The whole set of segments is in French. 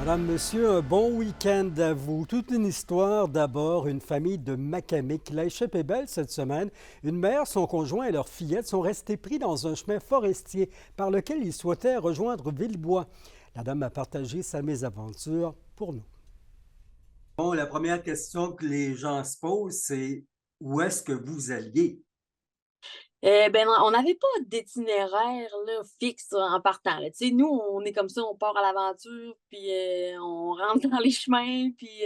Madame, monsieur, un bon week-end à vous. Toute une histoire. D'abord, une famille de Macamic. La échappée belle cette semaine. Une mère, son conjoint et leur fillette sont restés pris dans un chemin forestier par lequel ils souhaitaient rejoindre Villebois. La dame a partagé sa mésaventure pour nous. Bon, la première question que les gens se posent, c'est où est-ce que vous alliez? Ben, on n'avait pas d'itinéraire là, fixe en partant, là. Tu sais, nous, on est comme ça, on part à l'aventure, puis on rentre dans les chemins, puis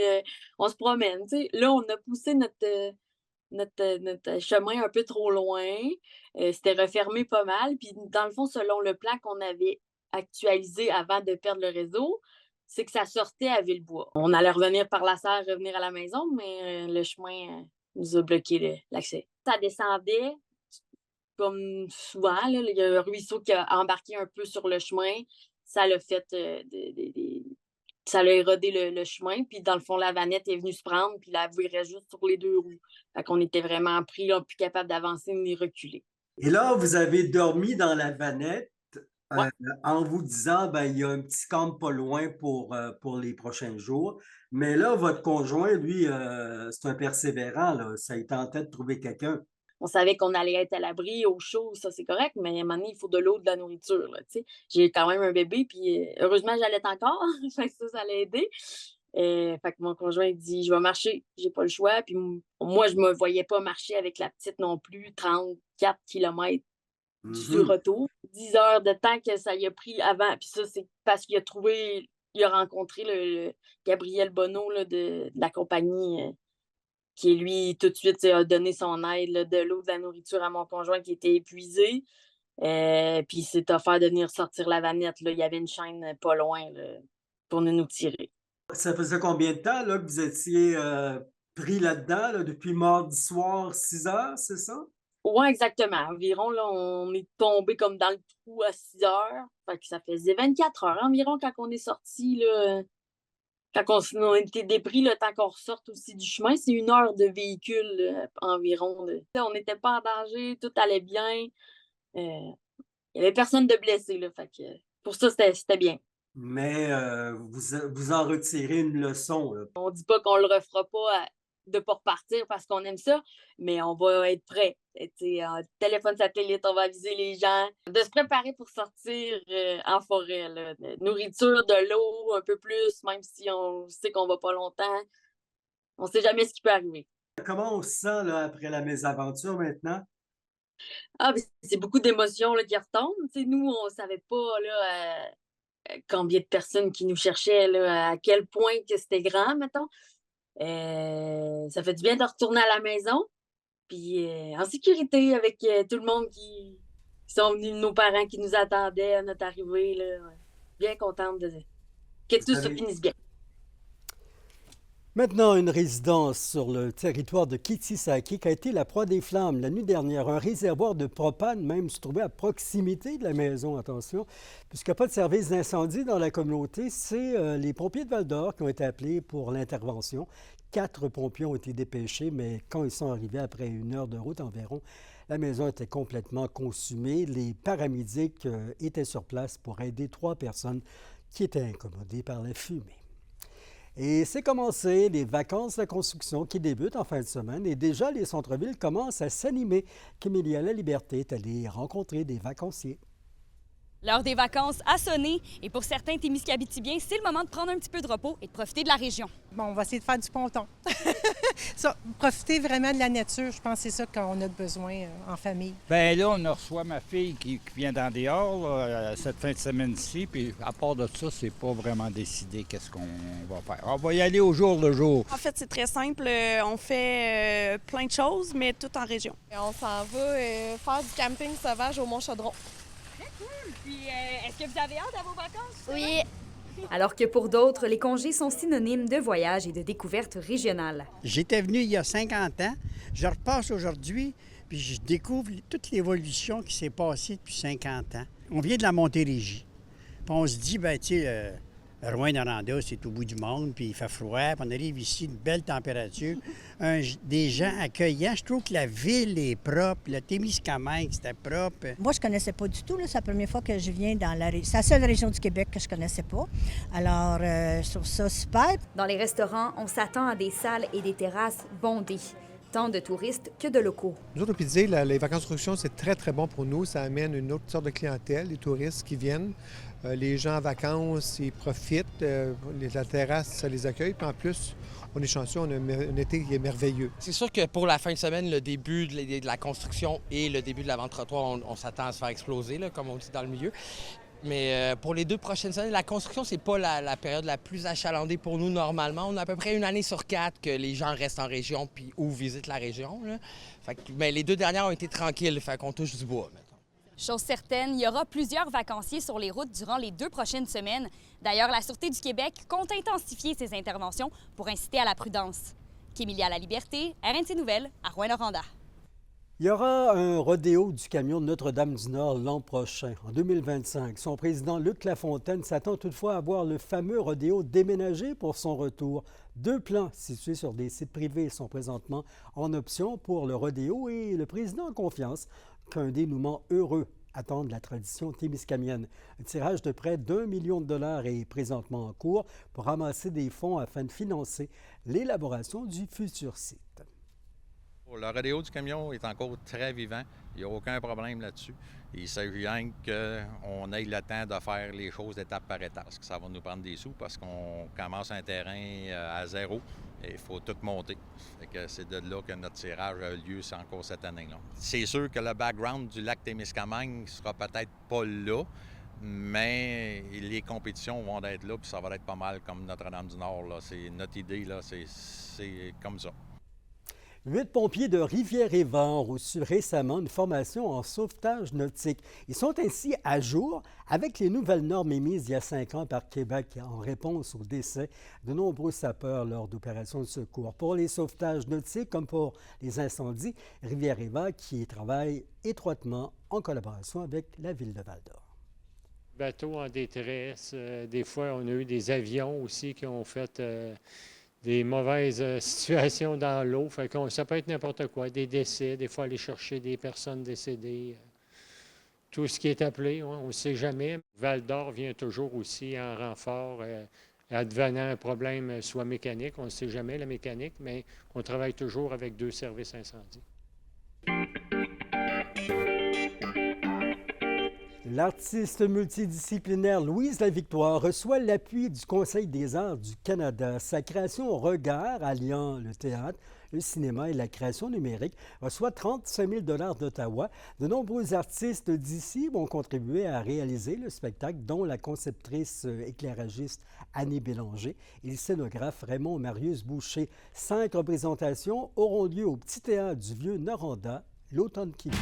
on se promène, tu sais. Là, on a poussé notre chemin un peu trop loin, c'était refermé pas mal, puis dans le fond, selon le plan qu'on avait actualisé avant de perdre le réseau, c'est que ça sortait à Villebois. On allait revenir par la serre, revenir à la maison, mais le chemin, nous a bloqué l'accès. Ça descendait comme souvent, là, il y a un ruisseau qui a embarqué un peu sur le chemin. Ça l'a fait, ça l'a érodé le chemin. Puis dans le fond, la vanette est venue se prendre, puis la virait juste sur les 2 roues. Fait qu'on était vraiment pris, là, plus capable d'avancer ni reculer. Et là, vous avez dormi dans la vanette Ouais. euh, en vous disant, ben, il y a un petit camp pas loin pour les prochains jours. Mais là, votre conjoint, lui, c'est un persévérant, là. Ça il tentait de trouver quelqu'un. On savait qu'on allait être à l'abri, au chaud, ça c'est correct, mais à un moment donné, il faut de l'eau, de la nourriture, là, tu sais. J'ai quand même un bébé, puis heureusement, j'allais encore, fait que ça l'a aidé. Fait que mon conjoint il dit: «Je vais marcher, j'ai pas le choix». Puis moi, je me voyais pas marcher avec la petite non plus, 34 kilomètres du Mhm. retour. 10 heures de temps que ça y a pris avant, puis ça, c'est parce qu'il a rencontré le Gabriel Bonneau là, de la compagnie, qui lui, tout de suite, a donné son aide, là, de l'eau, de la nourriture à mon conjoint qui était épuisé. Puis il s'est offert de venir sortir la vanette, là. Il y avait une chaîne pas loin, là, pour nous tirer. Ça faisait combien de temps là, que vous étiez pris là-dedans, là, depuis mardi soir, 6 heures, c'est ça? Ouais, exactement. Environ, là, on est tombé comme dans le trou à 6 heures. Fait que ça faisait 24 heures environ quand on est sorti, là. Quand on était dépris, le temps qu'on ressorte aussi du chemin, c'est 1 heure de véhicule, environ. Là, on n'était pas en danger, tout allait bien. Il y avait personne de blessé, là. Fait que pour ça, c'était bien. Mais vous en retirez une leçon, là. On dit pas qu'on le refera pas de pas repartir parce qu'on aime ça, mais on va être prêt. Tu sais, en téléphone satellite, on va aviser les gens de se préparer pour sortir, en forêt, là. De nourriture, de l'eau, un peu plus, même si on sait qu'on va pas longtemps. On sait jamais ce qui peut arriver. Comment on se sent là, après la mésaventure maintenant? Ah, beh, c'est beaucoup d'émotions, là, qui retombent. Tu sais, nous, on savait pas, là, combien de personnes qui nous cherchaient, là, à quel point que c'était grand, mettons. Ça fait du bien de retourner à la maison. Puis, en sécurité avec, tout le monde qui sont venus, nos parents qui nous attendaient à notre arrivée, là, ouais. Bien contente de que Vous tout se avez finisse bien. maintenant une résidence sur le territoire de Kitisaki qui a été la proie des flammes la nuit dernière. Un réservoir de propane même se trouvait à proximité de la maison, attention, puisqu'il n'y a pas de service d'incendie dans la communauté. C'est les pompiers de Val-d'Or qui ont été appelés pour l'intervention. 4 pompiers ont été dépêchés, mais quand ils sont arrivés après 1 heure de route environ, la maison était complètement consumée. Les paramédics étaient sur place pour aider 3 personnes qui étaient incommodées par la fumée. Et c'est commencé, les vacances de construction qui débutent en fin de semaine et déjà les centres-villes commencent à s'animer. Camélia La Liberté est allée rencontrer des vacanciers. L'heure des vacances a sonné et pour certains Témiscabitibiens, c'est le moment de prendre un petit peu de repos et de profiter de la région. Bon, on va essayer de faire du ponton. Ça, profiter vraiment de la nature, je pense que c'est ça qu'on a besoin en famille. Bien là, on reçoit ma fille qui vient d'en dehors là, cette fin de semaine-ci, puis à part de ça, c'est pas vraiment décidé qu'est-ce qu'on va faire. On va y aller au jour le jour. En fait, c'est très simple. On fait plein de choses, mais tout en région. On s'en va faire du camping sauvage au Mont-Chaudron. Puis, est-ce que vous avez hâte à vos vacances? Oui. Alors que pour d'autres, les congés sont synonymes de voyage et de découverte régionale. J'étais venu il y a 50 ans, je repasse aujourd'hui, puis je découvre toute l'évolution qui s'est passée depuis 50 ans. On vient de la Montérégie, puis on se dit, ben tu sais, Rouyn-Noranda, c'est au bout du monde, puis il fait froid. Puis on arrive ici, une belle température. Des gens accueillants. Je trouve que la ville est propre. Le Témiscamingue, c'était propre. Moi, je ne connaissais pas du tout. C'est la première fois que je viens dans la région. C'est la seule région du Québec que je ne connaissais pas. Alors, je trouve ça super. Dans les restaurants, on s'attend à des salles et des terrasses bondées. Tant de touristes que de locaux. Nous autres, au Pizé, les vacances de construction, c'est très, très bon pour nous. Ça amène une autre sorte de clientèle, les touristes qui viennent. Les gens en vacances, ils profitent. La terrasse, ça les accueille. Puis en plus, on est chanceux, on a un été qui est merveilleux. C'est sûr que pour la fin de semaine, le début de la construction et le début de la vente trottoir, on s'attend à se faire exploser, là, comme on dit dans le milieu. Mais pour les 2 prochaines semaines, la construction, c'est pas la période la plus achalandée pour nous normalement. On a à peu près 1 année sur 4 que les gens restent en région ou visitent la région. Là. Mais les 2 dernières ont été tranquilles, fait qu'on touche du bois. Mettons. Chose certaine, il y aura plusieurs vacanciers sur les routes durant les 2 prochaines semaines. D'ailleurs, la Sûreté du Québec compte intensifier ses interventions pour inciter à la prudence. Kémilia La Liberté, RNC Nouvelles, à Rouyn-Noranda. Il y aura un rodéo du camion de Notre-Dame-du-Nord l'an prochain, en 2025. Son président Luc Lafontaine s'attend toutefois à voir le fameux rodéo déménager pour son retour. 2 plans situés sur des sites privés sont présentement en option pour le rodéo et le président a confiance qu'un dénouement heureux attend de la tradition témiscamienne. Un tirage de près d'1 million de dollars est présentement en cours pour ramasser des fonds afin de financer l'élaboration du futur site. Le rodéo du camion est encore très vivant. Il n'y a aucun problème là-dessus. Il s'agit rien qu'on ait le temps de faire les choses étape par étape. Parce que ça va nous prendre des sous parce qu'on commence un terrain à 0 et il faut tout monter. Fait que c'est de là que notre tirage a lieu, c'est encore cette année-là. C'est sûr que le background du lac Témiscamingue ne sera peut-être pas là, mais les compétitions vont être là puis ça va être pas mal comme Notre-Dame-du-Nord. Là. C'est notre idée, là, c'est comme ça. 8 pompiers de Rivière-Éva ont reçu récemment une formation en sauvetage nautique. Ils sont ainsi à jour avec les nouvelles normes émises il y a 5 ans par Québec en réponse au décès de nombreux sapeurs lors d'opérations de secours. Pour les sauvetages nautiques comme pour les incendies, Rivière-Éva qui travaille étroitement en collaboration avec la ville de Val-d'Or. Bateaux en détresse, des fois on a eu des avions aussi qui ont fait... des mauvaises situations dans l'eau. Ça peut être n'importe quoi, des décès, des fois aller chercher des personnes décédées. Tout ce qui est appelé, on ne sait jamais. Val-d'Or vient toujours aussi en renfort, advenant un problème soit mécanique, on ne sait jamais la mécanique, mais on travaille toujours avec 2 services incendies. L'artiste multidisciplinaire Louise Lavictoire reçoit l'appui du Conseil des arts du Canada. Sa création Regard, alliant le théâtre, le cinéma et la création numérique, reçoit 35 000 $ d'Ottawa. De nombreux artistes d'ici vont contribuer à réaliser le spectacle, dont la conceptrice éclairagiste Annie Bélanger et le scénographe Raymond Marius Boucher. 5 représentations auront lieu au Petit Théâtre du Vieux-Noranda l'automne qui vient.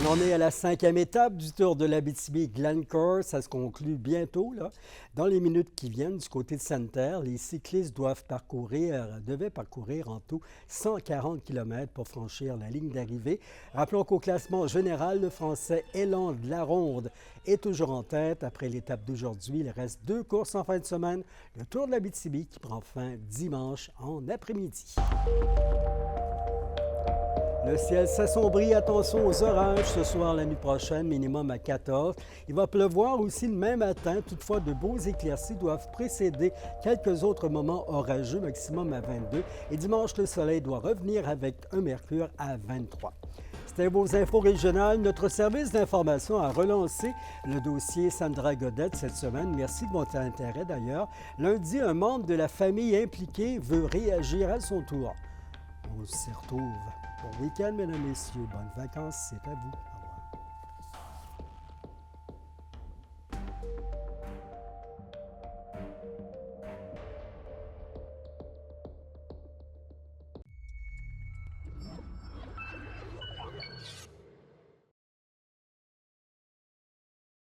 On en est à la 5e étape du Tour de l'Abitibi-Glencore. Ça se conclut bientôt, là. Dans les minutes qui viennent, du côté de Santerre, les cyclistes devaient parcourir en tout 140 km pour franchir la ligne d'arrivée. Rappelons qu'au classement général, le Français Élan de la Ronde est toujours en tête. Après l'étape d'aujourd'hui, il reste 2 courses en fin de semaine. Le Tour de l'Abitibi qui prend fin dimanche en après-midi. Le ciel s'assombrit, attention aux orages ce soir, la nuit prochaine, minimum à 14. Il va pleuvoir aussi le même matin. Toutefois, de beaux éclaircies doivent précéder quelques autres moments orageux, maximum à 22. Et dimanche, le soleil doit revenir avec un mercure à 23. C'était vos infos régionales. Notre service d'information a relancé le dossier Sandra Godette cette semaine. Merci de votre intérêt d'ailleurs. Lundi, un membre de la famille impliquée veut réagir à son tour. On s'y retrouve. Bon week-end, mesdames et messieurs. Bonnes vacances, c'est à vous.